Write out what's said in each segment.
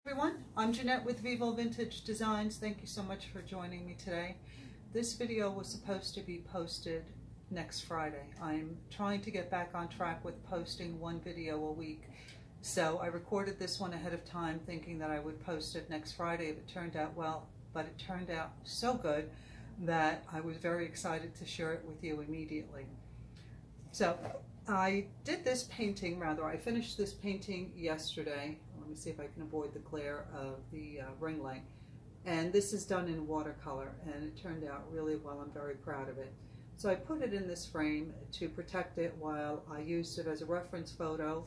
Everyone, I'm Jeanette with Vivo Vintage Designs. Thank you so much for joining me today. This video was supposed to be posted next Friday. I'm trying to get back on track with posting one video a week. So I recorded this one ahead of time thinking that I would post it next Friday. It turned out well, but it turned out so good that I was very excited to share it with you immediately. So I did this painting, I finished this painting yesterday. Let me see if I can avoid the glare of the ring light. And this is done in watercolor, and it turned out really well. I'm very proud of it. So I put it in this frame to protect it while I used it as a reference photo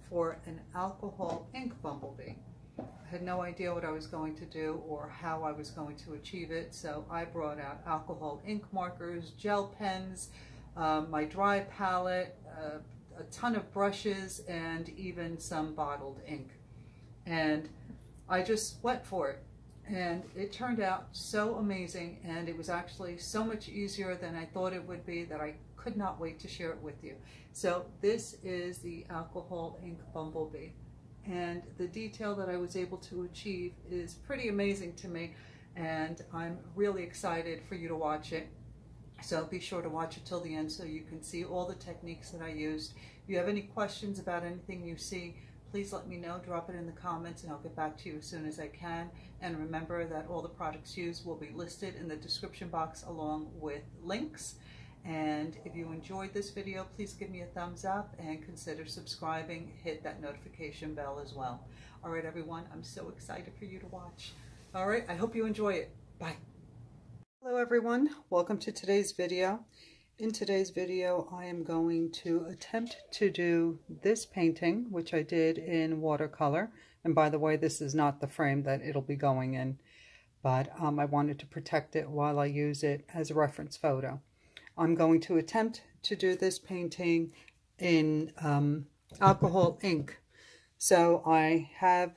for an alcohol ink bumblebee. I had no idea what I was going to do or how I was going to achieve it, so I brought out alcohol ink markers, gel pens, my dry palette, a ton of brushes, and even some bottled ink. And I just went for it, and it turned out so amazing, and it was actually so much easier than I thought it would be that I could not wait to share it with you. So this is the alcohol ink bumblebee, and the detail that I was able to achieve is pretty amazing to me, and I'm really excited for you to watch it. So be sure to watch it till the end so you can see all the techniques that I used. If you have any questions about anything you see, please let me know. Drop it in the comments and I'll get back to you as soon as I can. And remember that all the products used will be listed in the description box along with links. And if you enjoyed this video, please give me a thumbs up and consider subscribing. Hit that notification bell as well. All right, everyone, I'm so excited for you to watch. All right, I hope you enjoy it. Bye. Hello, everyone. Welcome to today's video. In today's video, I am going to attempt to do this painting, which I did in watercolor. And by the way, this is not the frame that it'll be going in, but I wanted to protect it while I use it as a reference photo. I'm going to attempt to do this painting in alcohol ink. So I have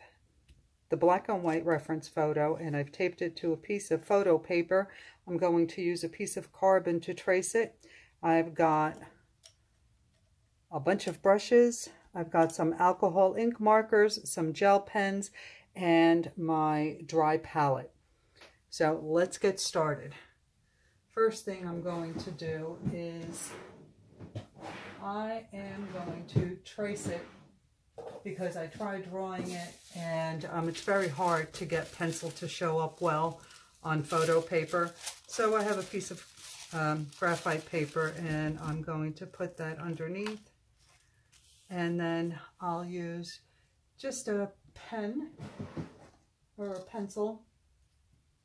the black and white reference photo, and I've taped it to a piece of photo paper. I'm going to use a piece of carbon to trace it. I've got a bunch of brushes. I've got some alcohol ink markers, some gel pens, and my dry palette. So let's get started. First thing I'm going to do is I am going to trace it, because I tried drawing it and it's very hard to get pencil to show up well on photo paper. So I have a piece of graphite paper, and I'm going to put that underneath, and then I'll use just a pen or a pencil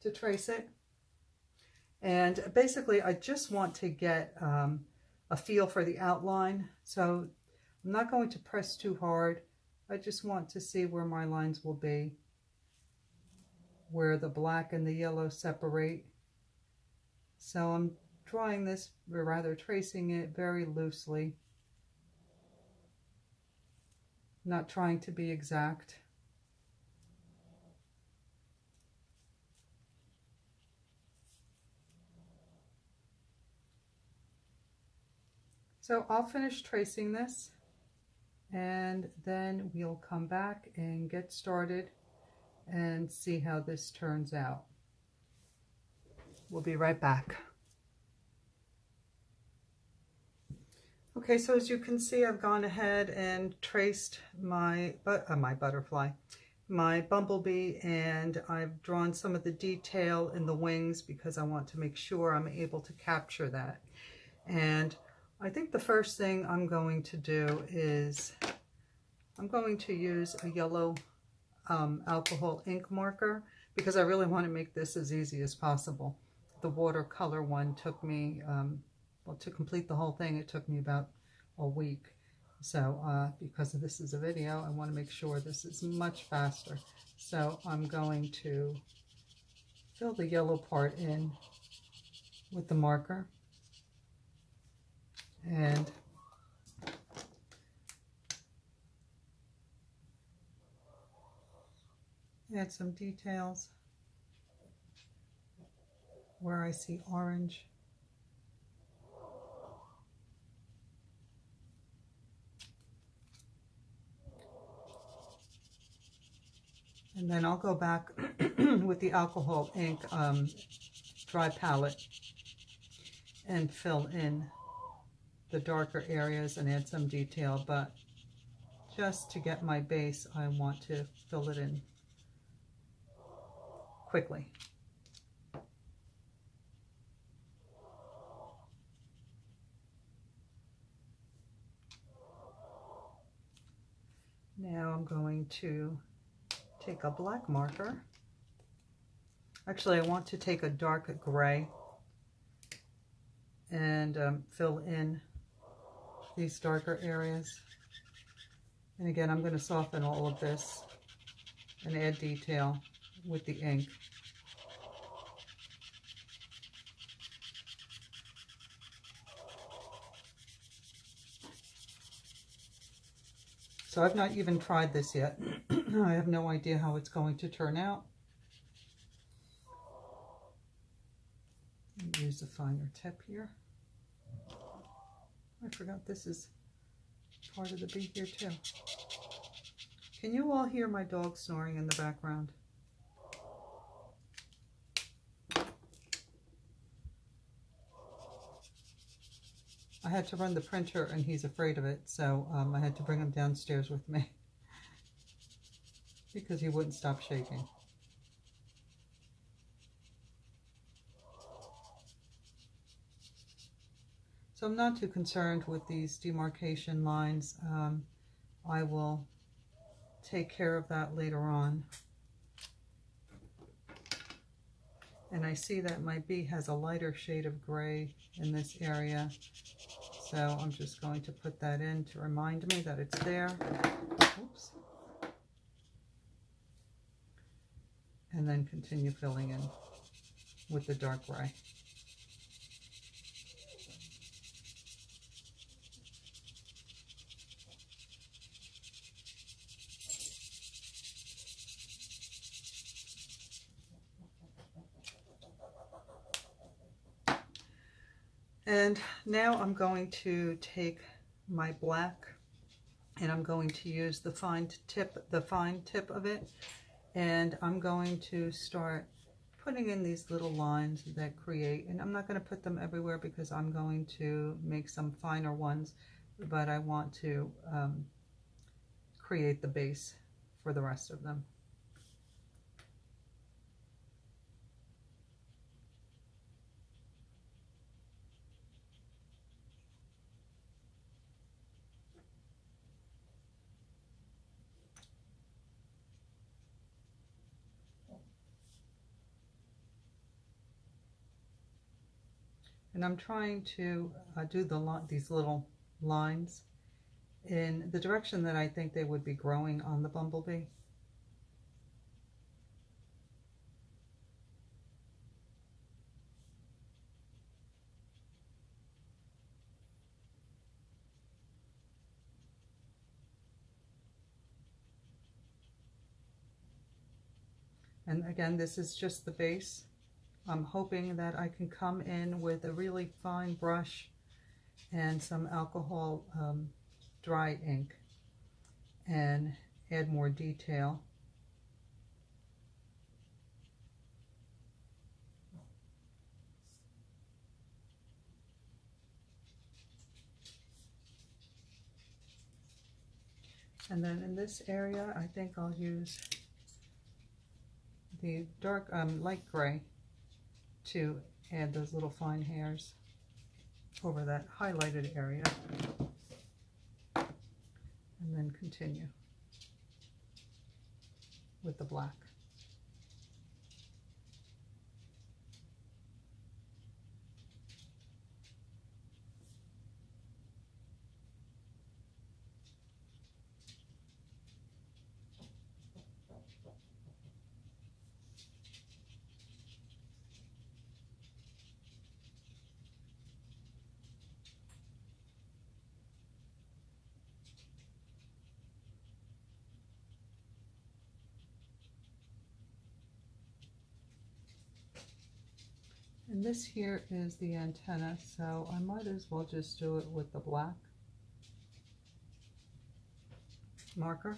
to trace it. And basically I just want to get a feel for the outline, so I'm not going to press too hard. I just want to see where my lines will be, where the black and the yellow separate. So I'm drawing this, or rather tracing it very loosely, not trying to be exact. So I'll finish tracing this, and then we'll come back and get started and see how this turns out. We'll be right back. Okay, so as you can see, I've gone ahead and traced my bumblebee, and I've drawn some of the detail in the wings because I want to make sure I'm able to capture that. And I think the first thing I'm going to do is I'm going to use a yellow alcohol ink marker, because I really want to make this as easy as possible. The watercolor one took me, well, to complete the whole thing, it took me about a week. So because this is a video, I want to make sure this is much faster. So I'm going to fill the yellow part in with the marker, and add some details where I see orange. And then I'll go back with the alcohol ink dry palette and fill in the darker areas and add some detail, but just to get my base, I want to fill it in quickly. Now I'm going to take a black marker. Actually, I want to take a dark gray and fill in these darker areas. And again, I'm going to soften all of this and add detail with the ink. So I've not even tried this yet. I have no idea how it's going to turn out. Use a finer tip here. I forgot this is part of the bee here too. Can you all hear my dog snoring in the background? I had to run the printer and he's afraid of it, so I had to bring him downstairs with me because he wouldn't stop shaking. So I'm not too concerned with these demarcation lines. I will take care of that later on. And I see that my bee has a lighter shade of gray in this area. So I'm just going to put that in to remind me that it's there. Oops. And then continue filling in with the dark gray. And now I'm going to take my black and I'm going to use the fine tip of it, and I'm going to start putting in these little lines that create, and I'm not going to put them everywhere because I'm going to make some finer ones, but I want to create the base for the rest of them. And I'm trying to do these little lines in the direction that I think they would be growing on the bumblebee. And again, this is just the base. I'm hoping that I can come in with a really fine brush and some alcohol dry ink and add more detail. And then in this area, I think I'll use the dark, light gray to add those little fine hairs over that highlighted area, and then continue with the black. And this here is the antenna, so I might as well just do it with the black marker.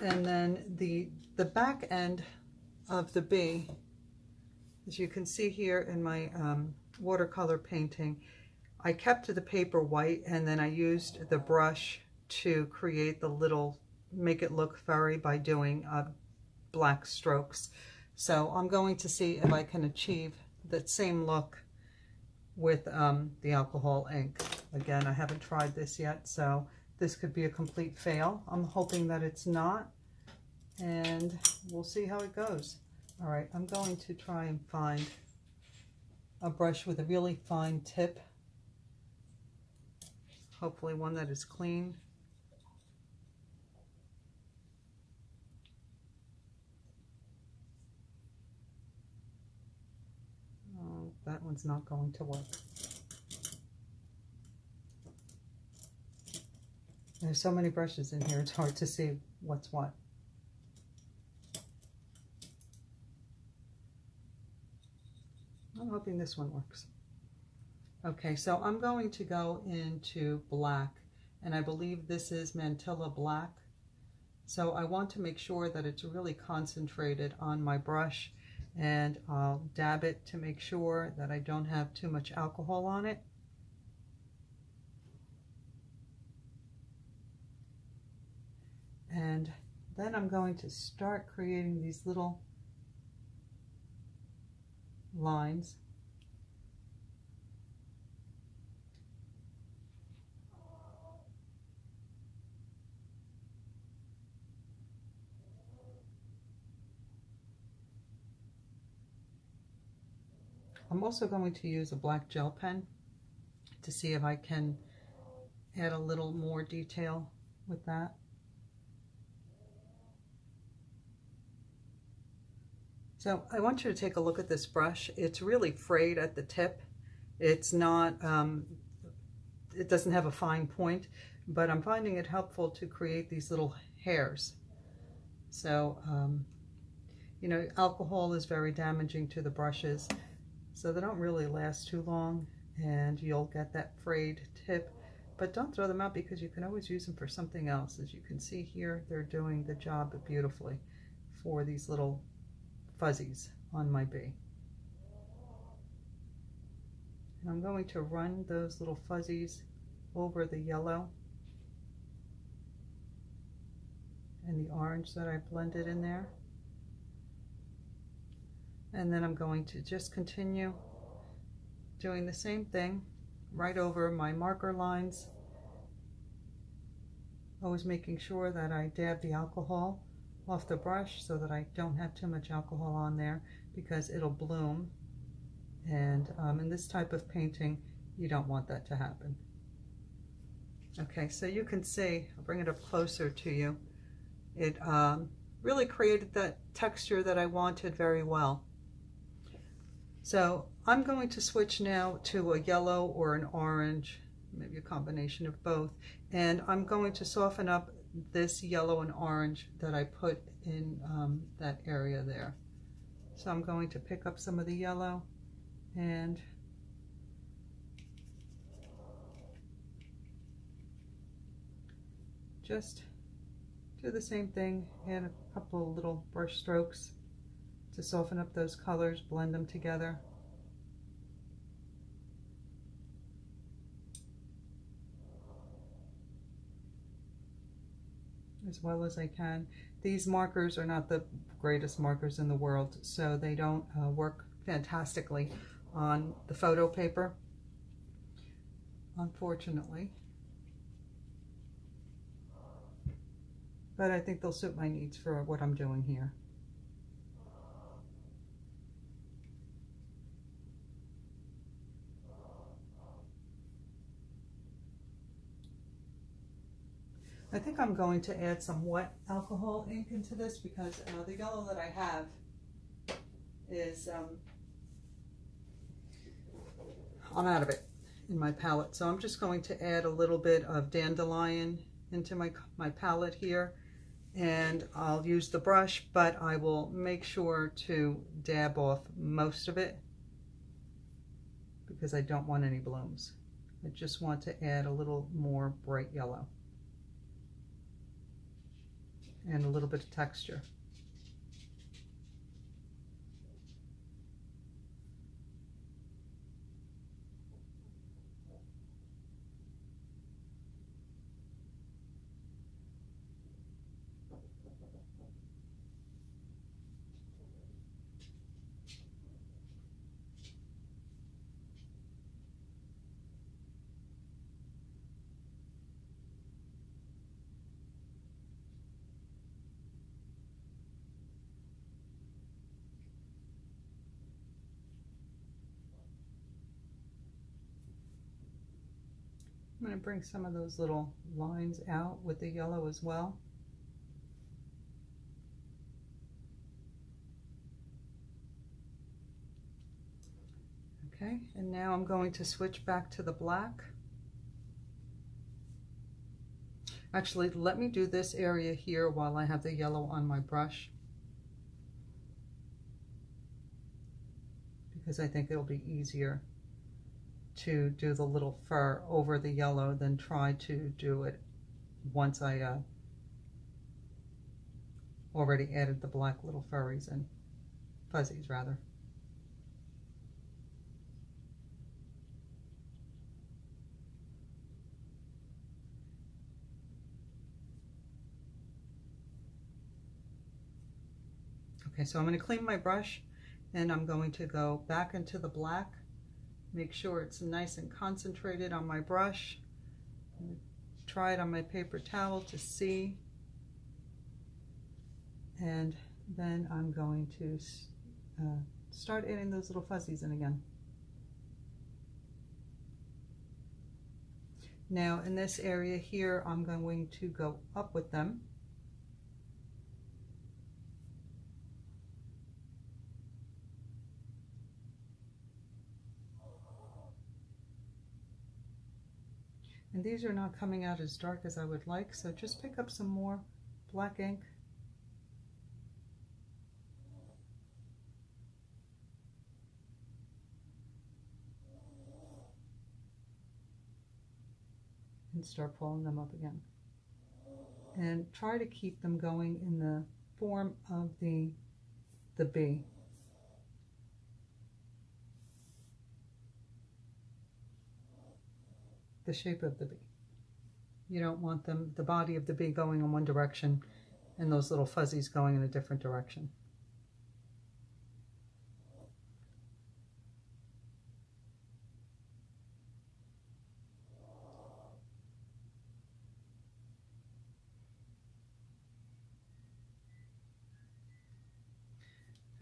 And then the back end of the bee, as you can see here in my watercolor painting, I kept the paper white and then I used the brush to create the little, make it look furry by doing black strokes. So I'm going to see if I can achieve that same look with the alcohol ink. Again, I haven't tried this yet, so this could be a complete fail. I'm hoping that it's not, and we'll see how it goes. All right, I'm going to try and find a brush with a really fine tip. Hopefully one that is clean. Oh, that one's not going to work. There's so many brushes in here, it's hard to see what's what. I'm hoping this one works. Okay, so I'm going to go into black, and I believe this is Mantilla Black. So I want to make sure that it's really concentrated on my brush, and I'll dab it to make sure that I don't have too much alcohol on it. And then I'm going to start creating these little lines. I'm also going to use a black gel pen to see if I can add a little more detail with that. So I want you to take a look at this brush. It's really frayed at the tip. It's not, it doesn't have a fine point, but I'm finding it helpful to create these little hairs. So, you know, alcohol is very damaging to the brushes, so they don't really last too long, and you'll get that frayed tip. But don't throw them out, because you can always use them for something else. As you can see here, they're doing the job beautifully for these little fuzzies on my bee. And I'm going to run those little fuzzies over the yellow and the orange that I blended in there. And then I'm going to just continue doing the same thing right over my marker lines, always making sure that I dab the alcohol off the brush so that I don't have too much alcohol on there, because it'll bloom, and in this type of painting you don't want that to happen. Okay, so you can see, I'll bring it up closer to you, it really created that texture that I wanted very well. So I'm going to switch now to a yellow or an orange, maybe a combination of both, and I'm going to soften up this yellow and orange that I put in that area there. So I'm going to pick up some of the yellow and just do the same thing, add a couple of little brush strokes to soften up those colors, blend them together. As well as I can. These markers are not the greatest markers in the world, so they don't work fantastically on the photo paper, unfortunately. But I think they'll suit my needs for what I'm doing here. I think I'm going to add some wet alcohol ink into this, because the yellow that I have is, I'm out of it in my palette. So I'm just going to add a little bit of dandelion into my palette here, and I'll use the brush, but I will make sure to dab off most of it, because I don't want any blooms. I just want to add a little more bright yellow. and a little bit of texture. I'm going to bring some of those little lines out with the yellow as well. Okay, and now I'm going to switch back to the black. Actually, let me do this area here while I have the yellow on my brush, because I think it'll be easier to do the little fur over the yellow than try to do it once I already added the black little furries and fuzzies rather. Okay, so I'm going to clean my brush and I'm going to go back into the black. Make sure it's nice and concentrated on my brush. Try it on my paper towel to see. And then I'm going to start adding those little fuzzies in again. Now in this area here, I'm going to go up with them. And these are not coming out as dark as I would like, so just pick up some more black ink. And start pulling them up again. And try to keep them going in the form of the bee. The shape of the bee. You don't want them, the body of the bee going in one direction and those little fuzzies going in a different direction.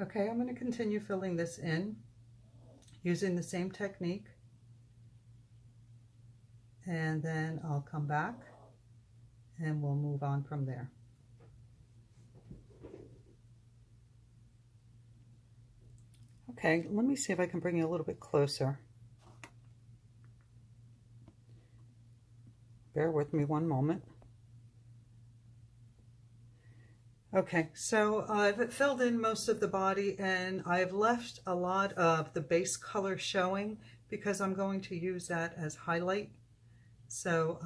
Okay, I'm going to continue filling this in using the same technique. And then I'll come back and we'll move on from there. Okay, let me see if I can bring you a little bit closer. Bear with me one moment. Okay, so I've filled in most of the body and I've left a lot of the base color showing because I'm going to use that as highlight. So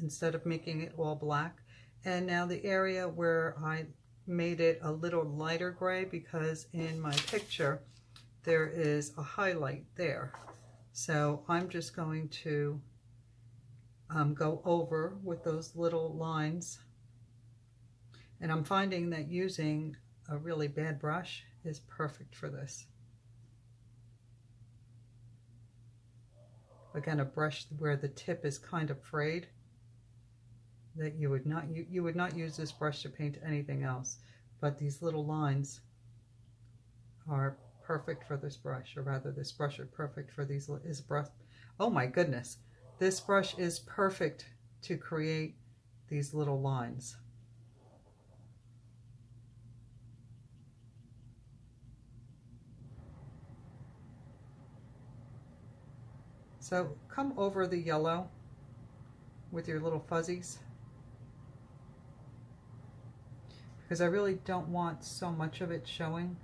instead of making it all black. And now the area where I made it a little lighter gray, because in my picture there is a highlight there. So I'm just going to go over with those little lines. And I'm finding that using a really bad brush is perfect for this. Again, a brush where the tip is kind of frayed, that you would not use this brush to paint anything else, but these little lines are perfect for this brush, or rather this brush is perfect for these, oh my goodness, this brush is perfect to create these little lines. So come over the yellow with your little fuzzies, because I really don't want so much of it showing.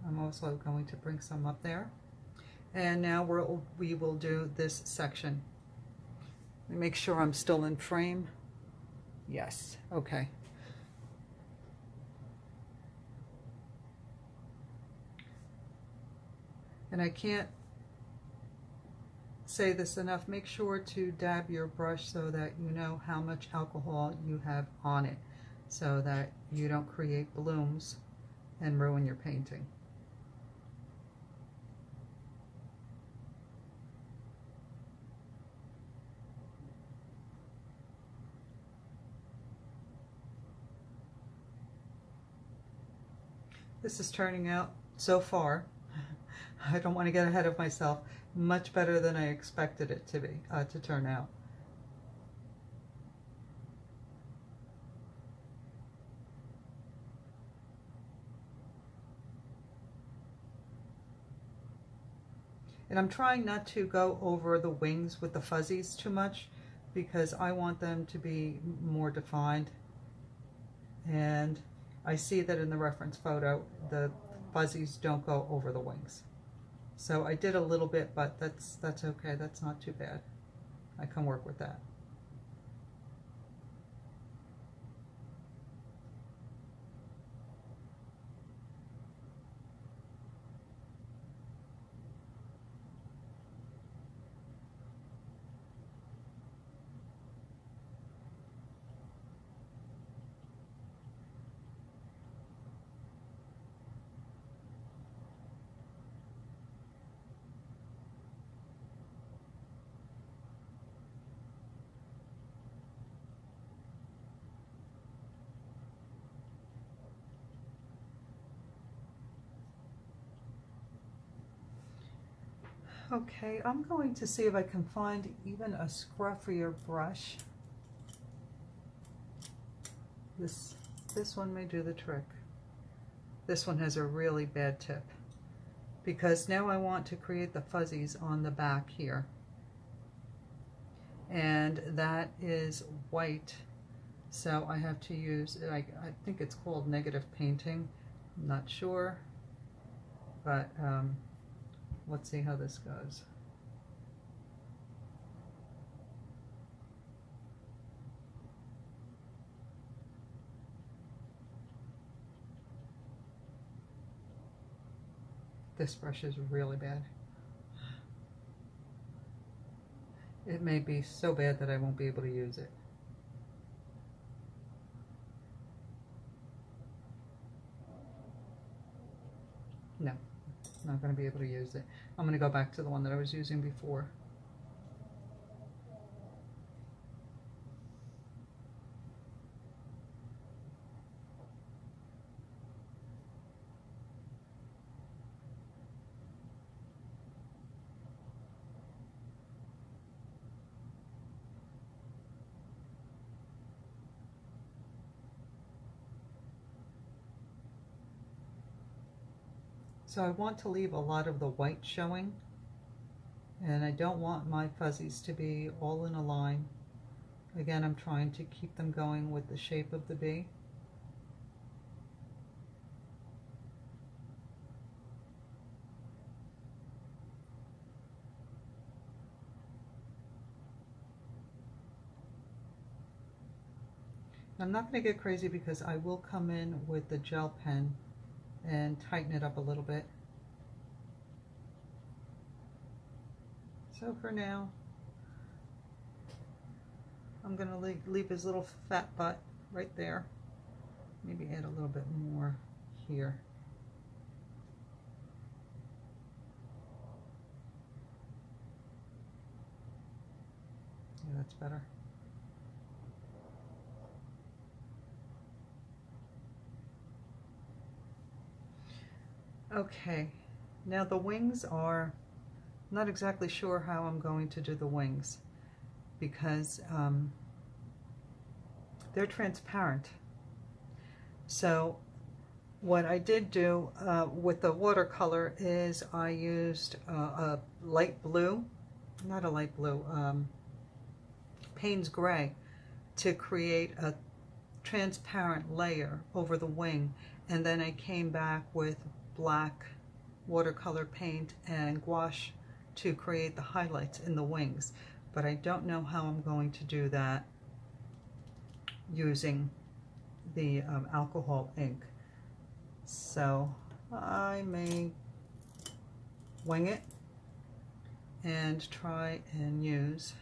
I'm also going to bring some up there. And now we will do this section. Let me make sure I'm still in frame. Yes, okay. And I can't say this enough, make sure to dab your brush so that you know how much alcohol you have on it, so that you don't create blooms and ruin your painting. This is turning out so far, I don't want to get ahead of myself, much better than I expected it to be, to turn out. And I'm trying not to go over the wings with the fuzzies too much, because I want them to be more defined. And I see that in the reference photo, the fuzzies don't go over the wings. So I did a little bit, but that's okay. That's not too bad. I can work with that. Okay, I'm going to see if I can find even a scruffier brush. This one may do the trick. This one has a really bad tip, because now I want to create the fuzzies on the back here. And that is white, so I have to use, I think it's called negative painting. I'm not sure, but let's see how this goes. This brush is really bad. It may be so bad that I won't be able to use it. No, not going to be able to use it. I'm going to go back to the one that I was using before. So I want to leave a lot of the white showing, and I don't want my fuzzies to be all in a line. Again, I'm trying to keep them going with the shape of the bee. I'm not going to get crazy, because I will come in with the gel pen and tighten it up a little bit. So for now, I'm going to leave his little fat butt right there. Maybe add a little bit more here. Yeah, that's better. Okay, now the wings are, not exactly sure how I'm going to do the wings, because they're transparent. So what I did do with the watercolor is I used a light blue, not a light blue, Payne's Gray, to create a transparent layer over the wing, and then I came back with black watercolor paint and gouache to create the highlights in the wings. But I don't know how I'm going to do that using the alcohol ink. So I may wing it and try and use,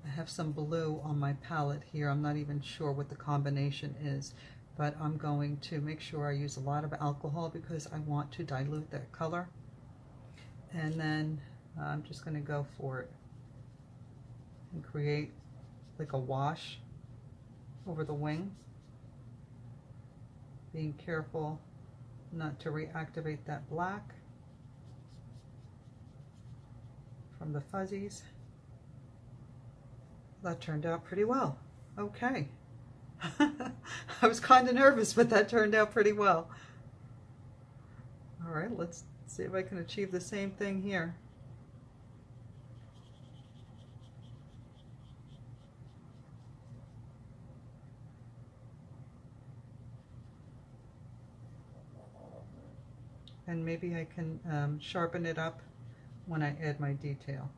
I have some blue on my palette here. I'm not even sure what the combination is, but I'm going to make sure I use a lot of alcohol because I want to dilute that color. And then I'm just going to go for it and create like a wash over the wing, being careful not to reactivate that black from the fuzzies. That turned out pretty well. Okay. I was kind of nervous, but that turned out pretty well. All right, let's see if I can achieve the same thing here. And maybe I can sharpen it up when I add my detail.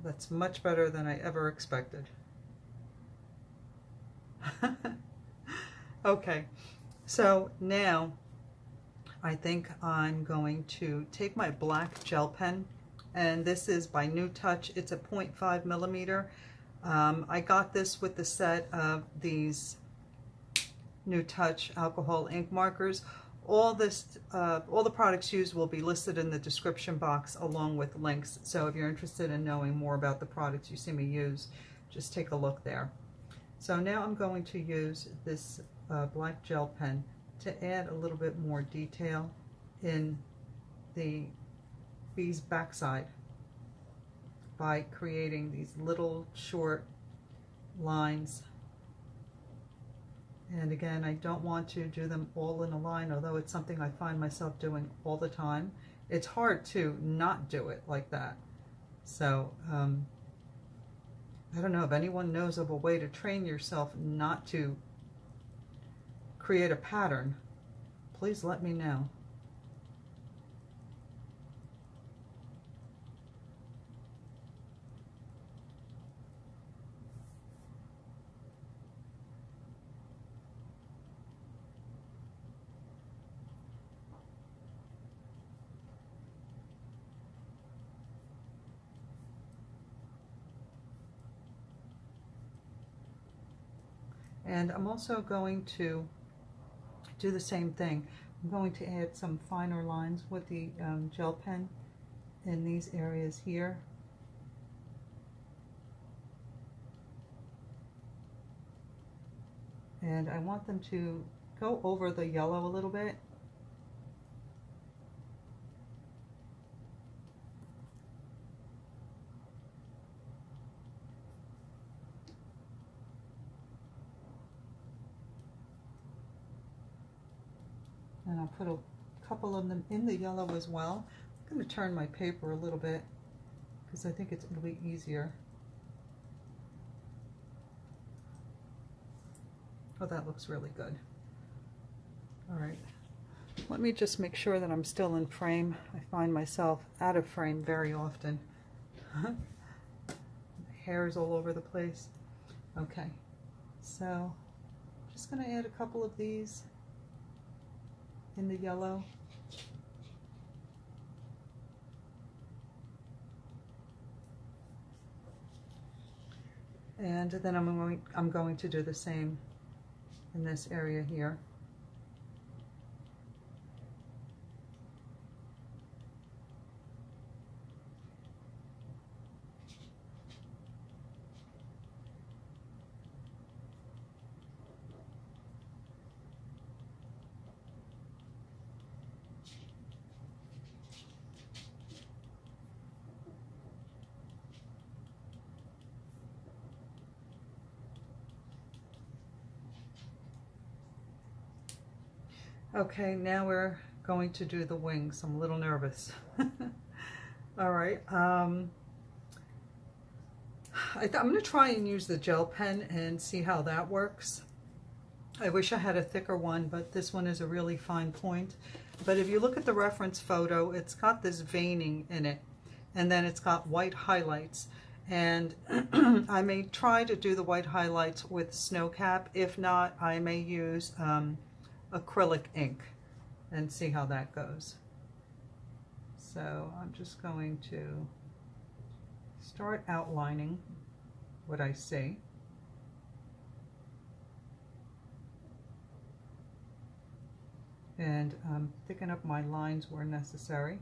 That's much better than I ever expected. Okay, so now I think I'm going to take my black gel pen, and this is by New Touch. It's a 0.5 millimeter. I got this with the set of these New Touch alcohol ink markers. All the products used will be listed in the description box along with links. So if you're interested in knowing more about the products you see me use, just take a look there. So now I'm going to use this black gel pen to add a little bit more detail in the bee's backside by creating these little short lines. And again, I don't want to do them all in a line, although it's something I find myself doing all the time. It's hard to not do it like that. So I don't know if anyone knows of a way to train yourself not to create a pattern. Please let me know. And I'm also going to do the same thing. I'm going to add some finer lines with the gel pen in these areas here. And I want them to go over the yellow a little bit. And I'll put a couple of them in the yellow as well. I'm going to turn my paper a little bit because I think it'll be easier. Oh, that looks really good. All right. Let me just make sure that I'm still in frame. I find myself out of frame very often. Hairs all over the place. Okay. So, just going to add a couple of these in the yellow. And then I'm going to do the same in this area here. Okay, now we're going to do the wings. I'm a little nervous. All right. I'm going to try and use the gel pen and see how that works. I wish I had a thicker one, but this one is a really fine point. But if you look at the reference photo, it's got this veining in it, and then it's got white highlights. And I may try to do the white highlights with snow cap. If not, I may use acrylic ink and see how that goes. So I'm just going to start outlining what I see. And thicken up my lines where necessary.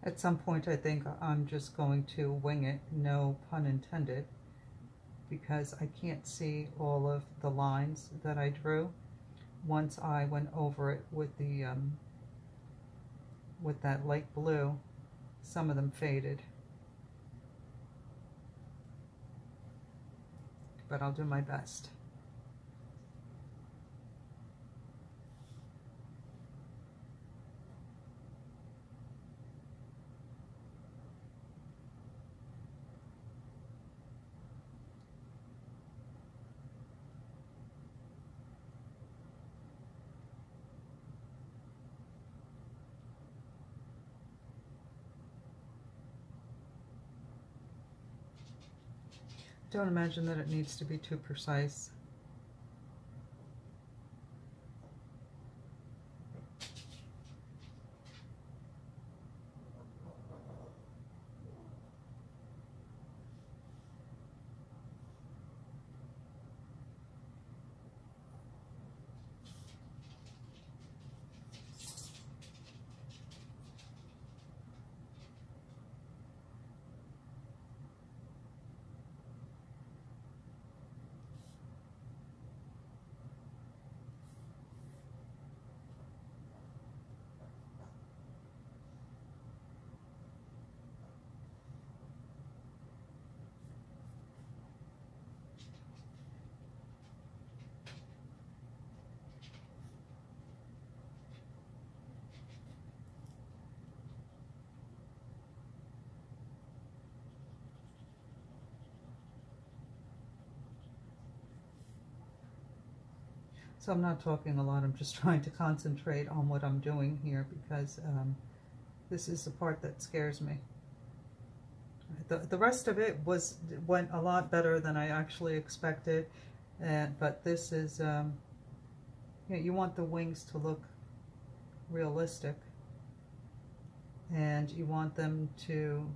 At some point, I think I'm just going to wing it, no pun intended, because I can't see all of the lines that I drew. Once I went over it with the with that light blue, some of them faded. But I'll do my best. Don't imagine that it needs to be too precise. So I'm not talking a lot, I'm just trying to concentrate on what I'm doing here because this is the part that scares me. The rest of it went a lot better than I actually expected, but this is, you know, you want the wings to look realistic and you want them to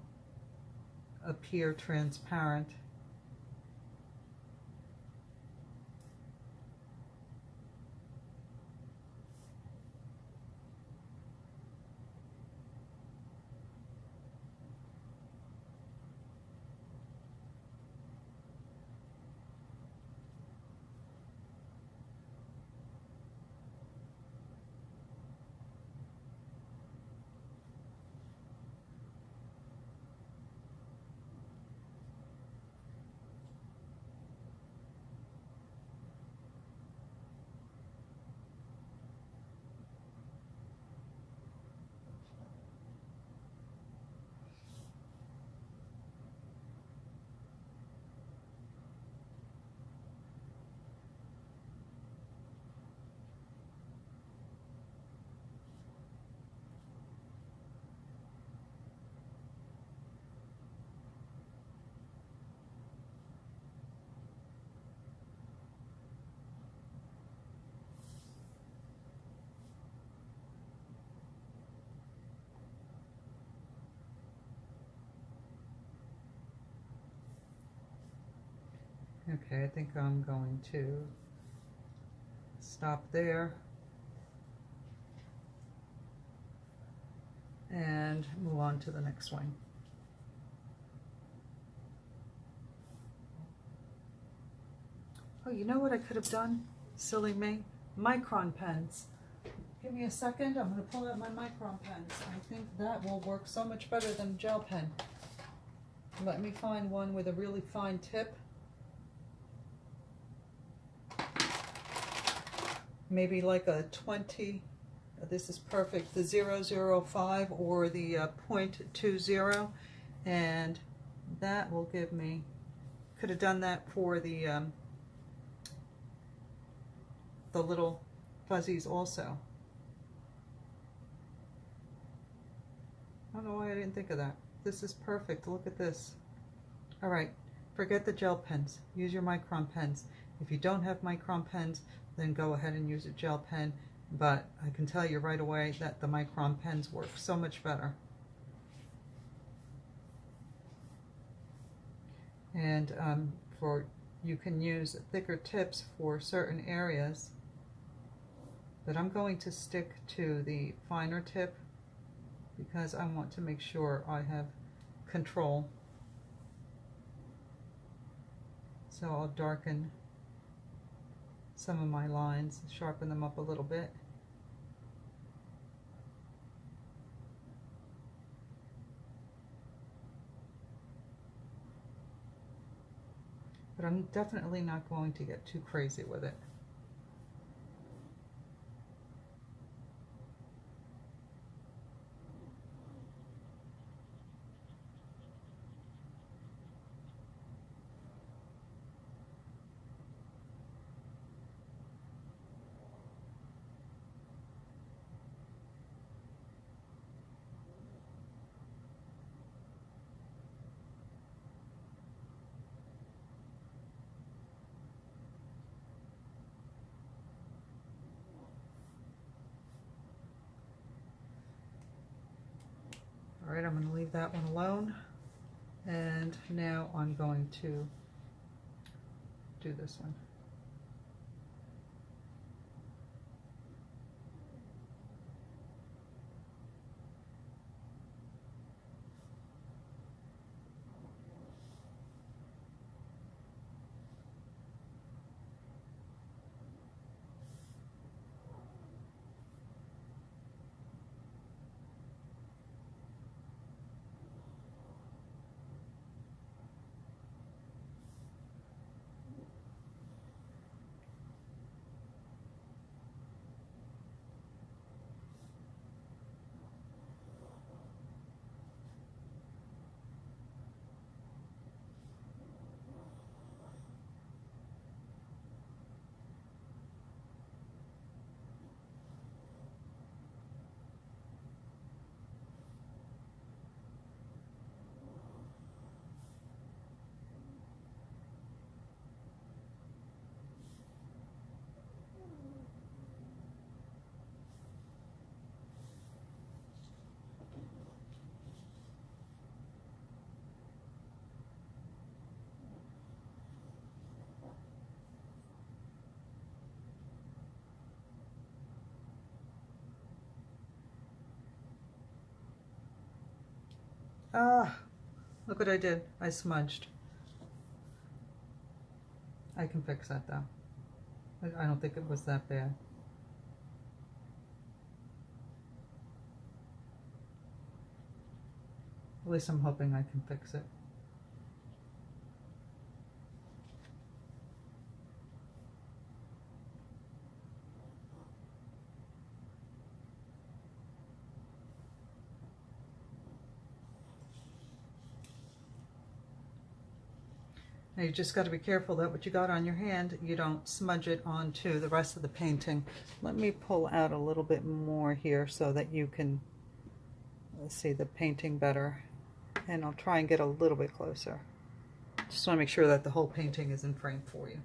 appear transparent. Okay, I think I'm going to stop there and move on to the next one. Oh, you know what I could have done? Silly me. Micron pens. Give me a second. I'm going to pull out my micron pens. I think that will work so much better than a gel pen. Let me find one with a really fine tip. Maybe like a 20. This is perfect. The 005 or the .20, and that will give me. Could have done that for the little fuzzies also. I don't know why I didn't think of that. This is perfect. Look at this. All right, forget the gel pens. Use your micron pens. If you don't have micron pens, then go ahead and use a gel pen. But I can tell you right away that the micron pens work so much better. And you can use thicker tips for certain areas. But I'm going to stick to the finer tip because I want to make sure I have control. So I'll darken some of my lines, sharpen them up a little bit. But I'm definitely not going to get too crazy with it. All right, I'm going to leave that one alone. And now I'm going to do this one. Ah, look what I did. I smudged. I can fix that though. I don't think it was that bad. At least I'm hoping I can fix it. Now you just got to be careful that what you got on your hand, you don't smudge it onto the rest of the painting. Let me pull out a little bit more here so that you can see the painting better. And I'll try and get a little bit closer. Just want to make sure that the whole painting is in frame for you.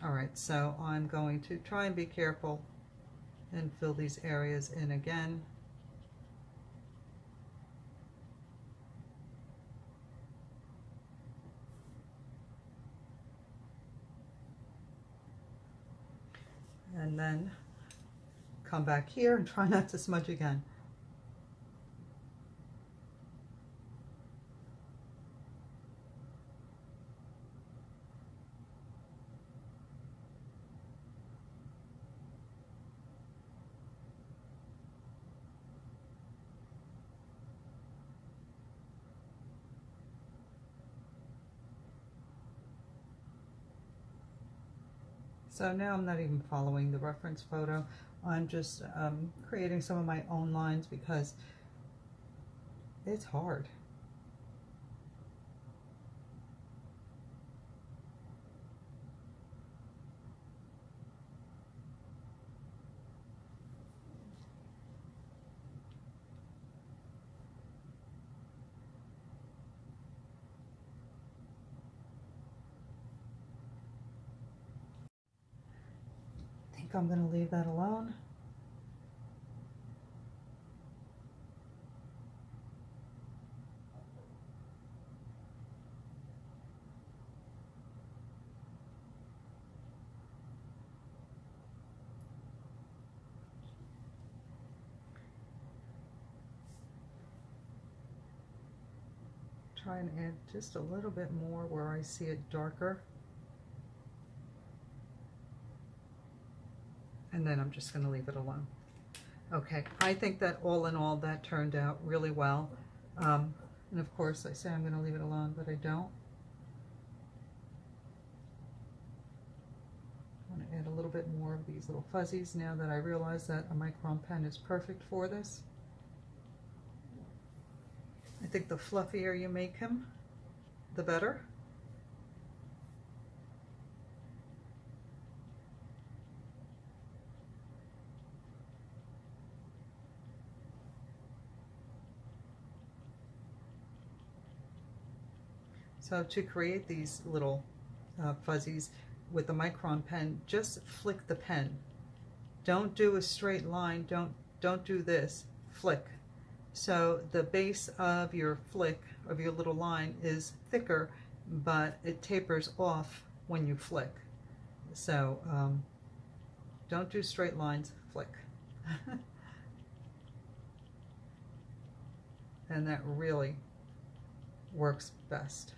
Alright, so I'm going to try and be careful and fill these areas in again. And then come back here and try not to smudge again. So now I'm not even following the reference photo. I'm just creating some of my own lines because it's hard. I think I'm going to leave that alone. Try and add just a little bit more where I see it darker. And then I'm just going to leave it alone. Okay, I think that all in all that turned out really well. And of course I say I'm going to leave it alone, but I don't. I want to add a little bit more of these little fuzzies now that I realize that a Micron pen is perfect for this. I think the fluffier you make him, the better. So to create these little fuzzies with the Micron pen, just flick the pen. Don't do a straight line, don't do this, flick. So the base of your flick, of your little line, is thicker, but it tapers off when you flick. So don't do straight lines, flick. And that really works best.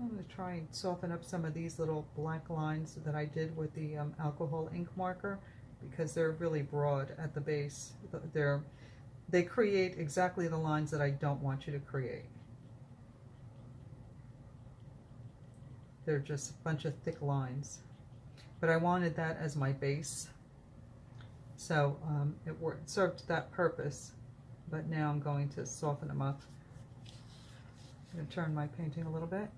I'm going to try and soften up some of these little black lines that I did with the alcohol ink marker, because they're really broad at the base. They create exactly the lines that I don't want you to create. They're just a bunch of thick lines. But I wanted that as my base. So it served that purpose. But now I'm going to soften them up. I'm going to turn my painting a little bit.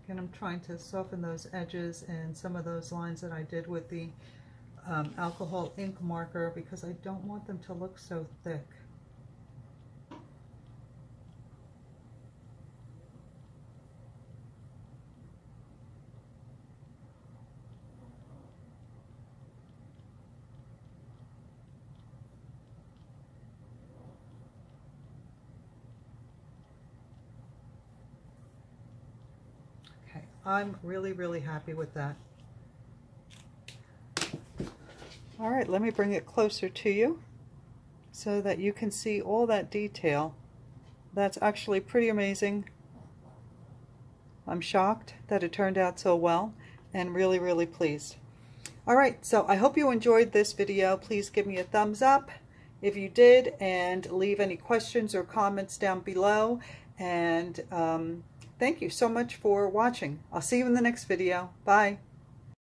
And I'm trying to soften those edges and some of those lines that I did with the alcohol ink marker, because I don't want them to look so thick. I'm really, really happy with that. All right, let me bring it closer to you so that you can see all that detail. That's actually pretty amazing. I'm shocked that it turned out so well and really, really pleased. All right, so I hope you enjoyed this video. Please give me a thumbs up if you did, and leave any questions or comments down below. And thank you so much for watching. I'll see you in the next video. Bye.